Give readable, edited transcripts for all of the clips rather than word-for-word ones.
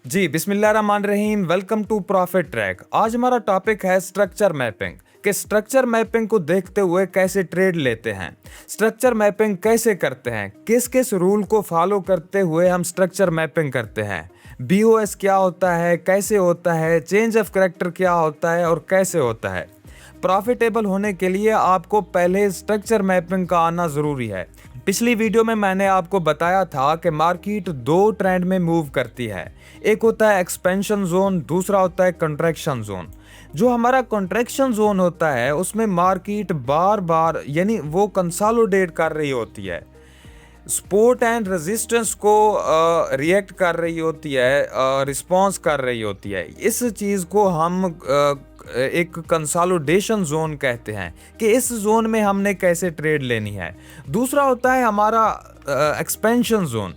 जी बिस्मिल्लाहिर्रहमानिर्रहीम। Welcome to profit track. आज हमारा टॉपिक है स्ट्रक्चर मैपिंग कि स्ट्रक्चर मैपिंग को देखते हुए कैसे ट्रेड लेते हैं, स्ट्रक्चर मैपिंग कैसे करते हैं, किस किस रूल को फॉलो करते हुए हम स्ट्रक्चर मैपिंग करते हैं, बीओएस क्या होता है, कैसे होता है, चेंज ऑफ करैक्टर क्या होता है और कैसे होता है। प्रॉफिटेबल होने के लिए आपको पहले स्ट्रक्चर मैपिंग का आना ज़रूरी है। पिछली वीडियो में मैंने आपको बताया था कि मार्केट दो ट्रेंड में मूव करती है। एक होता है एक्सपेंशन जोन, दूसरा होता है कंट्रैक्शन जोन। जो हमारा कंट्रैक्शन जोन होता है उसमें मार्केट बार बार यानी वो कंसोलिडेट कर रही होती है, सपोर्ट एंड रेजिस्टेंस को रिएक्ट कर रही होती है, रिस्पॉन्स कर रही होती है। इस चीज़ को हम एक कंसोलिडेशन जोन कहते हैं कि इस जोन में हमने कैसे ट्रेड लेनी है। दूसरा होता है हमारा एक्सपेंशन जोन।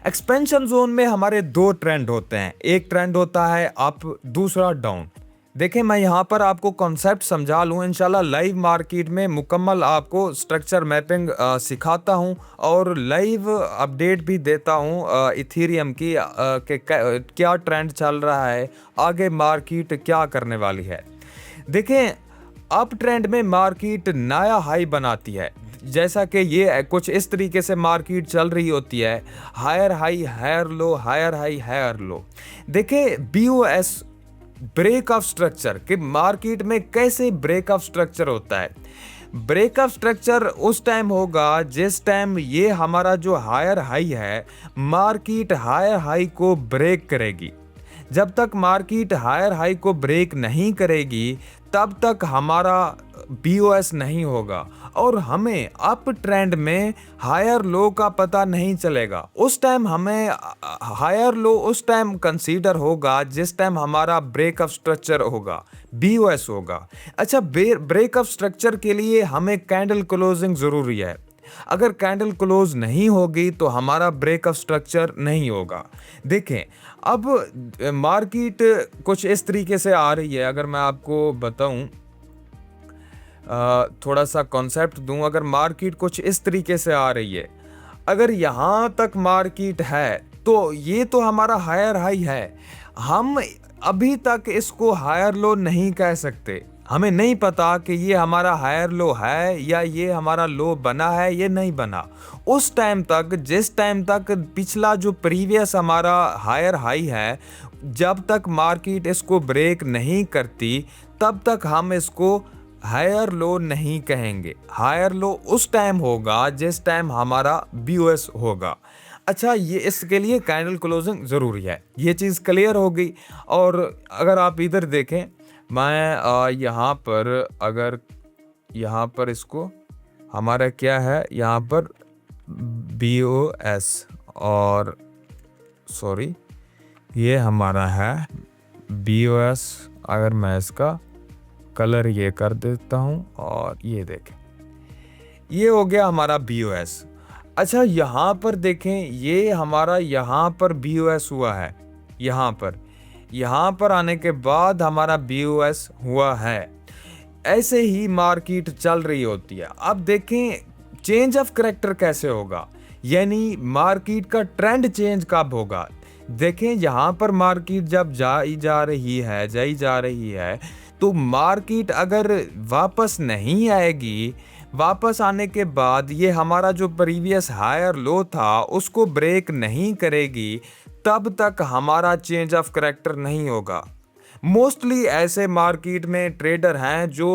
एक्सपेंशन जोन में हमारे दो ट्रेंड होते हैं, एक ट्रेंड होता है अप, दूसरा डाउन। देखें, मैं यहाँ पर आपको कॉन्सेप्ट समझा लूँ, इंशाल्लाह लाइव मार्केट में मुकम्मल आपको स्ट्रक्चर मैपिंग सिखाता हूँ और लाइव अपडेट भी देता हूँ इथेरियम की कि क्या ट्रेंड चल रहा है, आगे मार्केट क्या करने वाली है। देखें, अप ट्रेंड में मार्केट नया हाई बनाती है, जैसा कि ये कुछ इस तरीके से मार्केट चल रही होती है, higher high higher low, higher high higher low. देखें, बीओएस ब्रेक ऑफ स्ट्रक्चर कि मार्केट में कैसे ब्रेक ऑफ स्ट्रक्चर होता है। ब्रेक ऑफ स्ट्रक्चर उस टाइम होगा जिस टाइम ये हमारा जो हायर हाई है, मार्केट हायर हाई को ब्रेक करेगी। जब तक मार्केट हायर हाई को ब्रेक नहीं करेगी तब तक हमारा बीओएस नहीं होगा और हमें अप ट्रेंड में हायर लो का पता नहीं चलेगा। उस टाइम हमें हायर लो उस टाइम कंसीडर होगा जिस टाइम हमारा ब्रेक ऑफ स्ट्रक्चर होगा, बीओएस होगा। अच्छा, ब्रेक ऑफ स्ट्रक्चर के लिए हमें कैंडल क्लोजिंग ज़रूरी है। अगर कैंडल क्लोज नहीं होगी तो हमारा ब्रेक ऑफ स्ट्रक्चर नहीं होगा। देखें, अब मार्केट कुछ इस तरीके से आ रही है। अगर मैं आपको बताऊं, थोड़ा सा कॉन्सेप्ट दूं, अगर मार्केट कुछ इस तरीके से आ रही है, अगर यहाँ तक मार्केट है तो ये तो हमारा हायर हाई है। हम अभी तक इसको हायर लो नहीं कह सकते, हमें नहीं पता कि ये हमारा हायर लो है या ये हमारा लो बना है, ये नहीं बना। उस टाइम तक, जिस टाइम तक पिछला जो प्रीवियस हमारा हायर हाई है, जब तक मार्केट इसको ब्रेक नहीं करती तब तक हम इसको हायर लो नहीं कहेंगे। हायर लो उस टाइम होगा जिस टाइम हमारा बीओएस होगा। अच्छा, ये इसके लिए कैंडल क्लोजिंग ज़रूरी है, ये चीज़ क्लियर हो गई। और अगर आप इधर देखें, मैं यहाँ पर अगर यहाँ पर इसको हमारा क्या है, यहाँ पर बीओएस और सॉरी ये हमारा है बीओएस। अगर मैं इसका कलर ये कर देता हूँ और ये देखें, ये हो गया हमारा बीओएस। अच्छा, यहाँ पर देखें, ये हमारा यहाँ पर बीओएस हुआ है, यहाँ पर आने के बाद हमारा बीओएस हुआ है। ऐसे ही मार्केट चल रही होती है। अब देखें चेंज ऑफ करैक्टर कैसे होगा, यानी मार्केट का ट्रेंड चेंज कब होगा। देखें, यहाँ पर मार्केट जब जाई जा रही है तो मार्केट अगर वापस नहीं आएगी, वापस आने के बाद ये हमारा जो प्रीवियस हायर लो था उसको ब्रेक नहीं करेगी, तब तक हमारा चेंज ऑफ करैक्टर नहीं होगा। मोस्टली ऐसे मार्केट में ट्रेडर हैं जो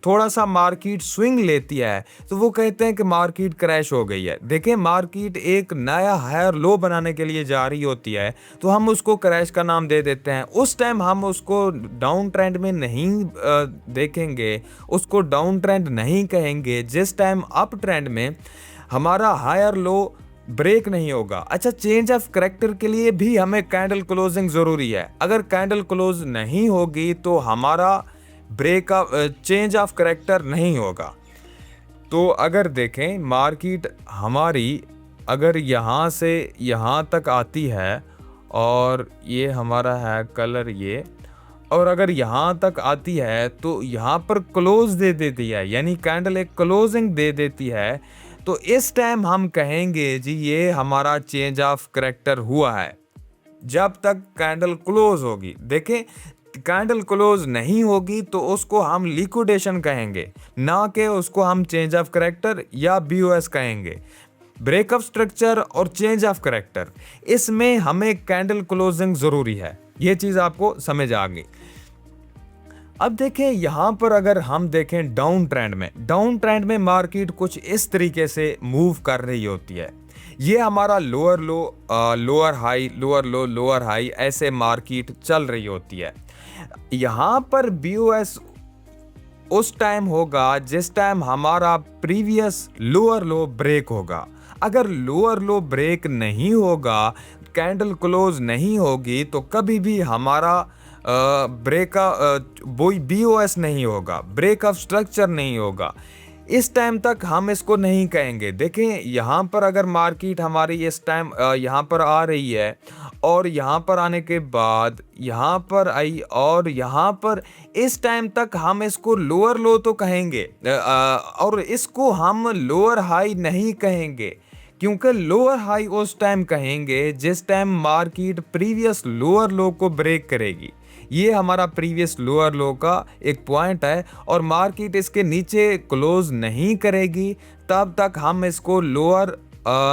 थोड़ा सा मार्केट स्विंग लेती है तो वो कहते हैं कि मार्केट क्रैश हो गई है। देखें, मार्केट एक नया हायर लो बनाने के लिए जा रही होती है तो हम उसको क्रैश का नाम दे देते हैं। उस टाइम हम उसको डाउन ट्रेंड में नहीं देखेंगे, उसको डाउन ट्रेंड नहीं कहेंगे जिस टाइम अप ट्रेंड में हमारा हायर लो ब्रेक नहीं होगा। अच्छा, चेंज ऑफ करैक्टर के लिए भी हमें कैंडल क्लोजिंग ज़रूरी है। अगर कैंडल क्लोज नहीं होगी तो हमारा break of change of character नहीं होगा। तो अगर देखें, मार्केट हमारी अगर यहाँ से यहाँ तक आती है और ये हमारा है कलर ये, और अगर यहाँ तक आती है तो यहाँ पर क्लोज दे देती है, यानी कैंडल एक क्लोजिंग दे देती है, तो इस टाइम हम कहेंगे जी ये हमारा चेंज ऑफ करैक्टर हुआ है। जब तक कैंडल क्लोज होगी। देखें, कैंडल क्लोज नहीं होगी तो उसको हम लिक्विडेशन कहेंगे, ना कि उसको हम चेंज ऑफ करेक्टर या बीओएस कहेंगे। ब्रेकअप स्ट्रक्चर और चेंज ऑफ करेक्टर, इसमें हमें कैंडल क्लोजिंग जरूरी है। ये चीज आपको समझ आ गई। अब देखें यहाँ पर अगर हम देखें डाउन ट्रेंड में मार्केट कुछ इस तरीके से मूव कर रही होती है। ये हमारा लोअर लो, लोअर हाई, लोअर लो, लोअर हाई, ऐसे मार्केट चल रही होती है। यहाँ पर बीओएस उस टाइम होगा जिस टाइम हमारा प्रीवियस लोअर लो ब्रेक होगा। अगर लोअर लो ब्रेक नहीं होगा, कैंडल क्लोज नहीं होगी, तो कभी भी हमारा बीओएस नहीं होगा, ब्रेकअप स्ट्रक्चर नहीं होगा। इस टाइम तक हम इसको नहीं कहेंगे। देखें, यहाँ पर अगर मार्केट हमारी इस टाइम यहाँ पर आ रही है और यहाँ पर आने के बाद यहाँ पर आई और यहाँ पर, इस टाइम तक हम इसको लोअर लो तो कहेंगे और इसको हम लोअर हाई नहीं कहेंगे, क्योंकि लोअर हाई उस टाइम कहेंगे जिस टाइम मार्केट प्रीवियस लोअर लो को ब्रेक करेगी। ये हमारा प्रीवियस लोअर लो का एक पॉइंट है और मार्केट इसके नीचे क्लोज नहीं करेगी, तब तक हम इसको लोअर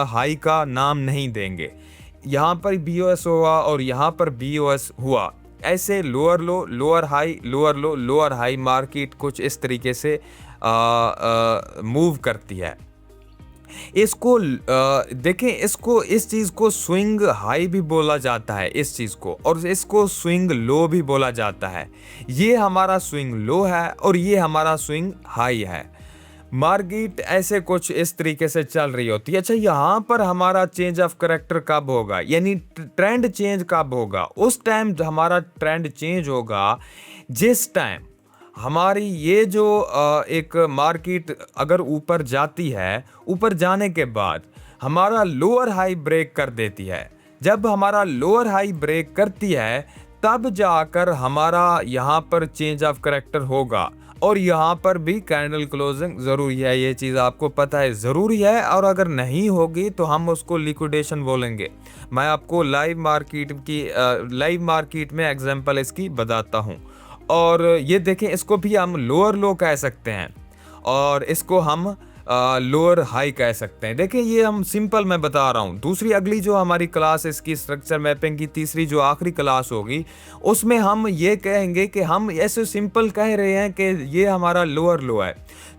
हाई का नाम नहीं देंगे। यहाँ पर बीओएस हुआ और यहाँ पर बीओएस हुआ, ऐसे लोअर लो, लोअर हाई, लोअर लो, लोअर हाई मार्केट कुछ इस तरीके से मूव करती है। इसको देखें, इसको इस चीज़ को स्विंग हाई भी बोला जाता है इस चीज़ को, और इसको स्विंग लो भी बोला जाता है। ये हमारा स्विंग लो है और ये हमारा स्विंग हाई है। मार्केट ऐसे कुछ इस तरीके से चल रही होती है। अच्छा, यहाँ पर हमारा चेंज ऑफ करेक्टर कब होगा, यानी ट्रेंड चेंज कब होगा? उस टाइम हमारा ट्रेंड चेंज होगा जिस टाइम हमारी ये जो एक मार्केट अगर ऊपर जाती है, ऊपर जाने के बाद हमारा लोअर हाई ब्रेक कर देती है। जब हमारा लोअर हाई ब्रेक करती है, तब जाकर हमारा यहाँ पर चेंज ऑफ करेक्टर होगा और यहाँ पर भी कैंडल क्लोजिंग ज़रूरी है। ये चीज़ आपको पता है, ज़रूरी है, और अगर नहीं होगी तो हम उसको लिक्विडेशन बोलेंगे। मैं आपको लाइव मार्केट में एग्जांपल इसकी बताता हूँ। और ये देखें, इसको भी हम लोअर लो कह सकते हैं और इसको हम लोअर हाई कह सकते हैं। देखिए, ये हम सिंपल मैं बता रहा हूँ। दूसरी अगली जो हमारी क्लास इसकी स्ट्रक्चर मैपिंग की तीसरी जो आखिरी क्लास होगी, उसमें हम ये कहेंगे कि हम ऐसे सिंपल कह रहे हैं कि ये हमारा लोअर लो है,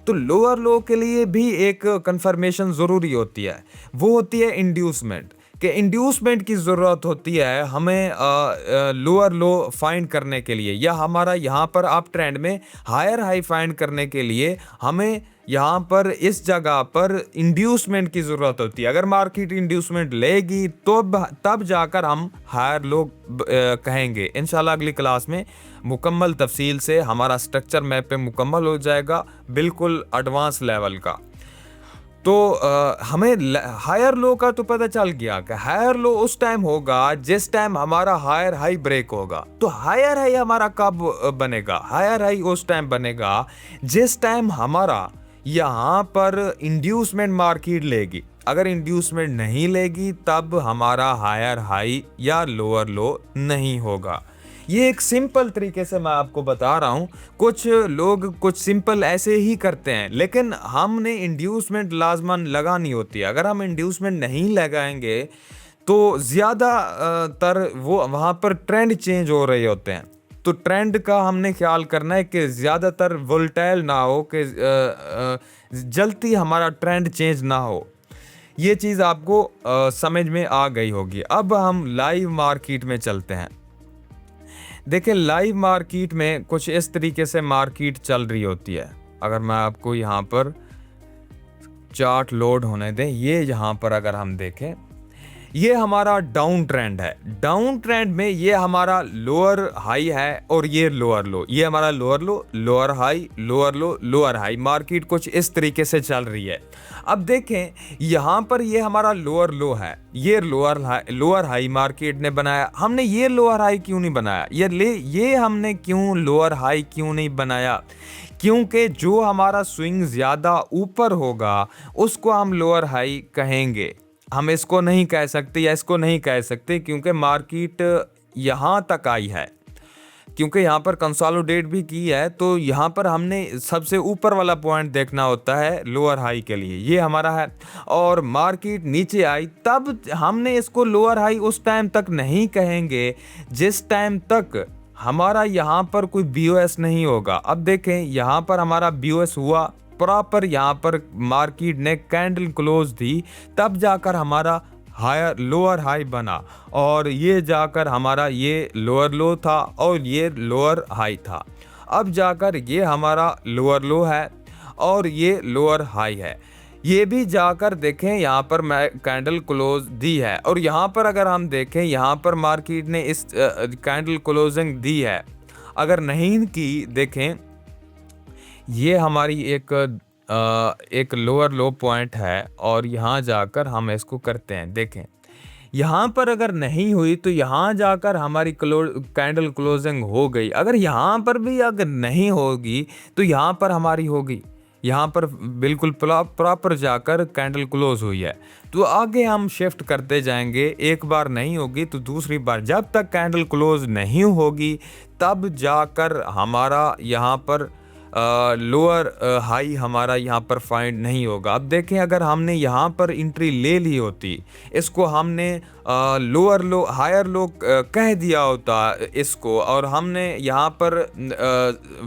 तो लोअर लो के लिए भी एक कंफर्मेशन ज़रूरी होती है। वो होती है इंड्यूसमेंट, कि इंड्यूसमेंट की ज़रूरत होती है हमें लोअर लो फाइंड करने के लिए, या हमारा यहाँ पर अप ट्रेंड में हायर हाई फाइंड करने के लिए हमें यहाँ पर इस जगह पर इंड्यूसमेंट की ज़रूरत होती है। अगर मार्केट इंड्यूसमेंट लेगी तो तब जाकर हम हायर लो कहेंगे। इंशाल्लाह अगली क्लास में मुकम्मल तफसील से हमारा स्ट्रक्चर मैप पे मुकम्मल हो जाएगा, बिल्कुल एडवांस लेवल का। तो हमें हायर लो का तो पता चल गया कि हायर लो उस टाइम होगा जिस टाइम हमारा हायर हाई ब्रेक होगा। तो हायर हाई हमारा कब बनेगा? हायर हाई उस टाइम बनेगा जिस टाइम हमारा यहाँ पर इंड्यूसमेंट मार्केट लेगी। अगर इंड्यूसमेंट नहीं लेगी तब हमारा हायर हाई या लोअर लो नहीं होगा। ये एक सिंपल तरीके से मैं आपको बता रहा हूँ। कुछ लोग कुछ सिंपल ऐसे ही करते हैं, लेकिन हमने इंड्यूसमेंट लाजमन लगानी होती है। अगर हम इंड्यूसमेंट नहीं लगाएंगे तो ज़्यादा तर वो वहाँ पर ट्रेंड चेंज हो रहे होते हैं। तो ट्रेंड का हमने ख्याल करना है कि ज़्यादातर वोलेटाइल ना हो, कि जल्दी हमारा ट्रेंड चेंज ना हो। ये चीज़ आपको समझ में आ गई होगी। अब हम लाइव मार्केट में चलते हैं। देखिए, लाइव मार्केट में कुछ इस तरीके से मार्केट चल रही होती है। अगर मैं आपको यहाँ पर चार्ट लोड होने दें, ये यहाँ पर अगर हम देखें, ये हमारा डाउन ट्रेंड है। डाउन ट्रेंड में ये हमारा लोअर हाई है और ये लोअर लो, ये हमारा लोअर लो, लोअर हाई, लोअर लो, लोअर हाई। मार्केट कुछ इस तरीके से चल रही है। अब देखें, यहाँ पर ये हमारा लोअर लो है, ये लोअर हाई मार्केट ने बनाया। हमने ये लोअर हाई क्यों नहीं बनाया? ये हमने क्यों लोअर हाई क्यों नहीं बनाया? क्योंकि जो हमारा स्विंग ज़्यादा ऊपर होगा उसको हम लोअर हाई कहेंगे। हम इसको नहीं कह सकते या इसको नहीं कह सकते, क्योंकि मार्केट यहाँ तक आई है, क्योंकि यहाँ पर कंसोलिडेट भी की है। तो यहाँ पर हमने सबसे ऊपर वाला पॉइंट देखना होता है लोअर हाई के लिए, ये हमारा है। और मार्केट नीचे आई तब हमने इसको लोअर हाई उस टाइम तक नहीं कहेंगे जिस टाइम तक हमारा यहाँ पर कोई बीओएस नहीं होगा। अब देखें यहाँ पर हमारा बीओएस हुआ प्रॉपर, यहाँ पर मार्केट ने कैंडल क्लोज दी, तब जाकर हमारा हायर लोअर हाई बना, और ये जाकर हमारा ये लोअर लो था और ये लोअर हाई था। अब जाकर ये हमारा लोअर लो है और ये लोअर हाई है। ये भी जाकर देखें यहाँ पर कैंडल क्लोज दी है, और यहाँ पर अगर हम देखें यहाँ पर मार्केट ने इस कैंडल क्लोजिंग दी है, अगर नहीं की देखें ये हमारी एक लोअर लो पॉइंट है, और यहाँ जाकर हम इसको करते हैं। देखें यहाँ पर अगर नहीं हुई तो यहाँ जाकर हमारी कैंडल क्लोजिंग हो गई। अगर यहाँ पर भी अगर नहीं होगी तो यहाँ पर हमारी होगी, यहाँ पर बिल्कुल प्रॉपर जाकर कैंडल क्लोज हुई है। तो आगे हम शिफ्ट करते जाएंगे, एक बार नहीं होगी तो दूसरी बार, जब तक कैंडल क्लोज नहीं होगी तब जाकर हमारा यहाँ पर लोअर हाई हमारा यहाँ पर फाइंड नहीं होगा। अब देखें अगर हमने यहाँ पर एंट्री ले ली होती, इसको हमने लोअर लो हायर लो कह दिया होता इसको, और हमने यहाँ पर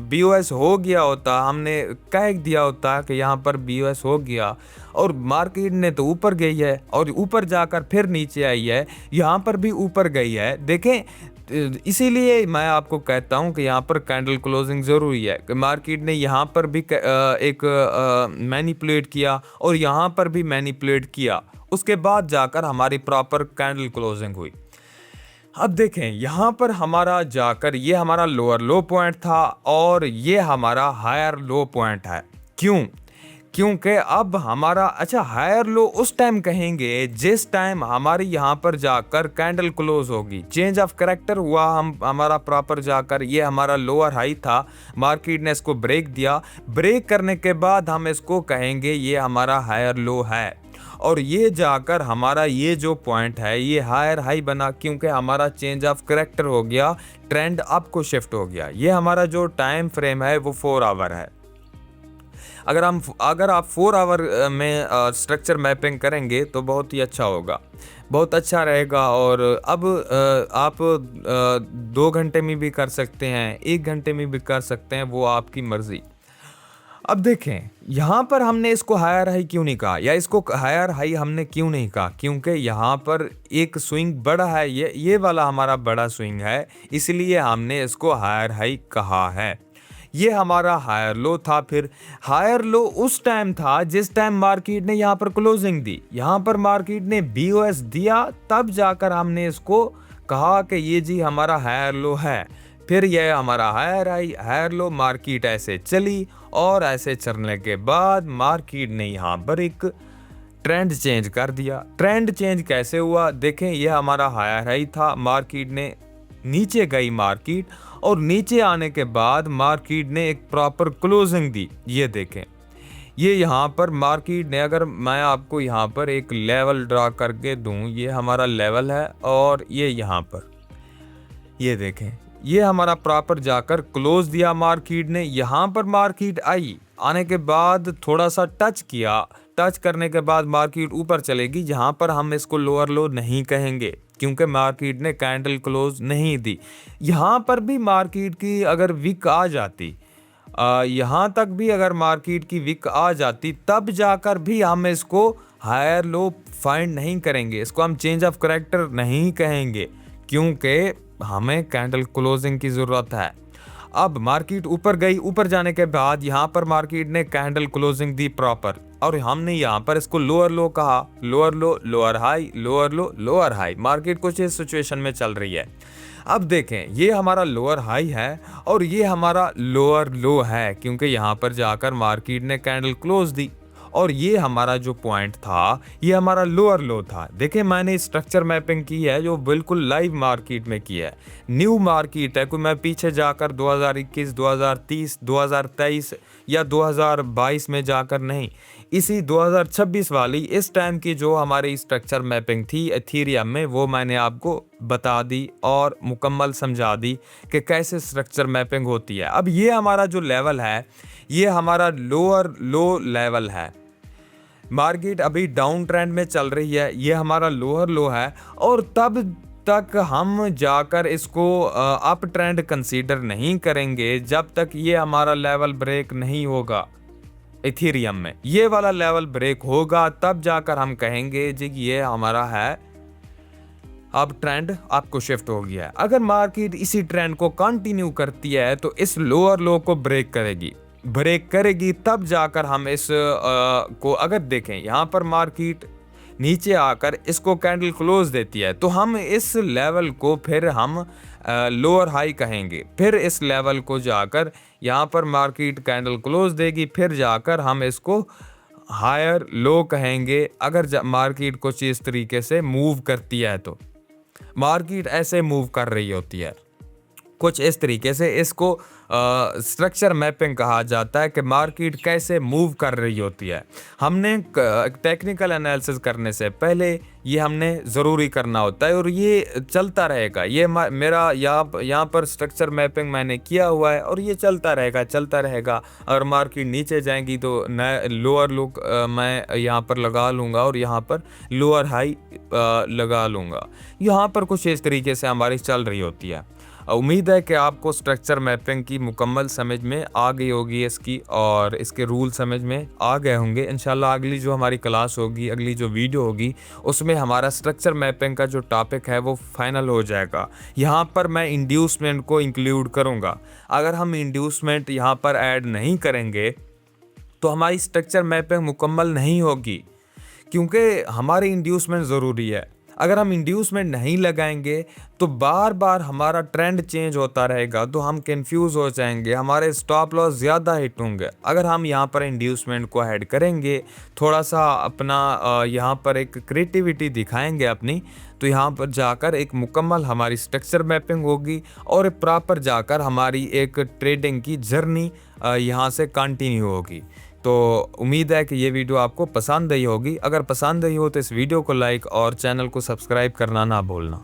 बीओएस हो गया होता, हमने कह दिया होता कि यहाँ पर बीओएस हो गया, और मार्केट ने तो ऊपर गई है और ऊपर जाकर फिर नीचे आई है, यहाँ पर भी ऊपर गई है। देखें इसीलिए मैं आपको कहता हूं कि यहाँ पर कैंडल क्लोजिंग ज़रूरी है। कि मार्केट ने यहाँ पर भी एक मैनिपुलेट किया और यहाँ पर भी मैनिपुलेट किया, उसके बाद जाकर हमारी प्रॉपर कैंडल क्लोजिंग हुई। अब देखें यहाँ पर हमारा जाकर ये हमारा लोअर लो पॉइंट था और ये हमारा हायर लो पॉइंट है। क्यों? क्योंकि अब हमारा हायर लो उस टाइम कहेंगे जिस टाइम हमारी यहाँ पर जाकर कैंडल क्लोज होगी, चेंज ऑफ कैरेक्टर हुआ हमारा प्रॉपर जाकर, ये हमारा लोअर हाई था, मार्केट ने इसको ब्रेक दिया, ब्रेक करने के बाद हम इसको कहेंगे ये हमारा हायर लो है, और ये जाकर हमारा ये जो पॉइंट है ये हायर हाई बना, क्योंकि हमारा चेंज ऑफ कैरेक्टर हो गया, ट्रेंड अप को शिफ्ट हो गया। ये हमारा जो टाइम फ्रेम है वो 4 आवर है। अगर आप 4 आवर में स्ट्रक्चर मैपिंग करेंगे तो बहुत ही अच्छा होगा, बहुत अच्छा रहेगा। और अब आप 2 घंटे में भी कर सकते हैं, 1 घंटे में भी कर सकते हैं, वो आपकी मर्जी। अब देखें यहाँ पर हमने इसको हायर हाई क्यों नहीं कहा, या इसको हायर हाई हमने क्यों नहीं कहा, क्योंकि यहाँ पर एक स्विंग बड़ा है, ये वाला हमारा बड़ा स्विंग है, इसलिए हमने इसको हायर हाई कहा है। ये हमारा हायर लो था। फिर हायर लो उस टाइम था जिस टाइम मार्केट ने यहाँ पर क्लोजिंग दी, यहाँ पर मार्केट ने बीओएस दिया, तब जाकर हमने इसको कहा कि ये जी हमारा हायर लो है। फिर यह हमारा higher high higher low, market ऐसे चली, और ऐसे चलने के बाद मार्केट ने यहाँ पर एक ट्रेंड चेंज कर दिया। ट्रेंड चेंज कैसे हुआ? देखें ये हमारा हायर हाई था, मार्केट ने नीचे गई मार्केट, और नीचे आने के बाद मार्केट ने एक प्रॉपर क्लोजिंग दी। ये देखें ये यहाँ पर मार्केट ने, अगर मैं आपको यहाँ पर एक लेवल ड्रा करके दूं, ये हमारा लेवल है, और ये यहाँ पर ये देखें ये हमारा प्रॉपर जाकर क्लोज दिया मार्केट ने। यहाँ पर मार्केट आई, आने के बाद थोड़ा सा टच किया, टच करने के बाद मार्केट ऊपर चलेगी। यहाँ पर हम इसको लोअर लो नहीं कहेंगे क्योंकि मार्केट ने कैंडल क्लोज नहीं दी। यहाँ पर भी मार्केट की अगर विक आ जाती, यहाँ तक भी अगर मार्केट की विक आ जाती, तब जाकर भी हम इसको हायर लो फाइंड नहीं करेंगे, इसको हम चेंज ऑफ कैरेक्टर नहीं कहेंगे, क्योंकि हमें कैंडल क्लोजिंग की ज़रूरत है। अब मार्केट ऊपर गई, ऊपर जाने के बाद यहाँ पर मार्केट ने कैंडल क्लोजिंग दी प्रॉपर, और हमने यहाँ पर इसको लोअर लो कहा, लोअर लो लोअर हाई, लोअर लो लोअर हाई। मार्केट कुछ इस सिचुएशन में चल रही है। अब देखें ये हमारा लोअर हाई है और ये हमारा लोअर लो है, क्योंकि यहाँ पर जाकर मार्केट ने कैंडल क्लोज दी, और ये हमारा जो पॉइंट था ये हमारा लोअर लो था। देखिए मैंने स्ट्रक्चर मैपिंग की है जो बिल्कुल लाइव मार्केट में की है, न्यू मार्केट है, कोई मैं पीछे जाकर 2021, 2030, 2023 या 2022 में जाकर नहीं, इसी 2026 वाली इस टाइम की जो हमारी स्ट्रक्चर मैपिंग थी एथीरियम में, वो मैंने आपको बता दी और मुकम्मल समझा दी कि कैसे स्ट्रक्चर मैपिंग होती है। अब ये हमारा जो लेवल है, ये हमारा लोअर लो लेवल है। मार्केट अभी डाउन ट्रेंड में चल रही है, ये हमारा लोअर लो है, और तब तक हम जाकर इसको अप ट्रेंड कंसीडर नहीं करेंगे जब तक ये हमारा लेवल ब्रेक नहीं होगा। इथेरियम में ये वाला लेवल ब्रेक होगा तब जाकर हम कहेंगे जी ये हमारा है, अब ट्रेंड आपको शिफ्ट हो गया है। अगर मार्केट इसी ट्रेंड को कंटिन्यू करती है तो इस लोअर लो को ब्रेक करेगी तब जाकर हम इस को, अगर देखें यहाँ पर मार्केट नीचे आकर इसको कैंडल क्लोज देती है तो हम इस लेवल को फिर हम लोअर हाई कहेंगे। फिर इस लेवल को जाकर यहाँ पर मार्केट कैंडल क्लोज देगी, फिर जाकर हम इसको हायर लो कहेंगे। अगर मार्केट कुछ इस तरीके से मूव करती है तो मार्केट ऐसे मूव कर रही होती है कुछ इस तरीके से, इसको स्ट्रक्चर मैपिंग कहा जाता है कि मार्केट कैसे मूव कर रही होती है। हमने टेक्निकल एनालिसिस करने से पहले ये हमने ज़रूरी करना होता है और ये चलता रहेगा। ये मेरा यहाँ पर स्ट्रक्चर मैपिंग मैंने किया हुआ है और ये चलता रहेगा। अगर मार्केट नीचे जाएगी तो नया लोअर लो मैं यहाँ पर लगा लूँगा और यहाँ पर लोअर हाई लगा लूँगा। यहाँ पर कुछ इस तरीके से हमारी चल रही होती है। उम्मीद है कि आपको स्ट्रक्चर मैपिंग की मुकम्मल समझ में आ गई होगी इसकी, और इसके रूल समझ में आ गए होंगे। इंशाल्लाह अगली जो हमारी क्लास होगी, अगली जो वीडियो होगी, उसमें हमारा स्ट्रक्चर मैपिंग का जो टॉपिक है वो फाइनल हो जाएगा। यहाँ पर मैं इंड्यूसमेंट को इंक्लूड करूँगा। अगर हम इंड्यूसमेंट यहाँ पर ऐड नहीं करेंगे तो हमारी स्ट्रक्चर मैपिंग मुकम्मल नहीं होगी, क्योंकि हमारी इंड्यूसमेंट ज़रूरी है। अगर हम इंड्यूसमेंट नहीं लगाएंगे तो बार बार हमारा ट्रेंड चेंज होता रहेगा, तो हम कंफ्यूज हो जाएंगे, हमारे स्टॉप लॉस ज़्यादा हिट होंगे। अगर हम यहाँ पर इंड्यूसमेंट को ऐड करेंगे, थोड़ा सा अपना यहाँ पर एक क्रिएटिविटी दिखाएंगे अपनी, तो यहाँ पर जाकर एक मुकम्मल हमारी स्ट्रक्चर मैपिंग होगी और प्रॉपर जाकर हमारी एक ट्रेडिंग की जर्नी यहाँ से कंटिन्यू होगी। तो उम्मीद है कि ये वीडियो आपको पसंद आई होगी। अगर पसंद आई हो तो इस वीडियो को लाइक और चैनल को सब्सक्राइब करना ना भूलना।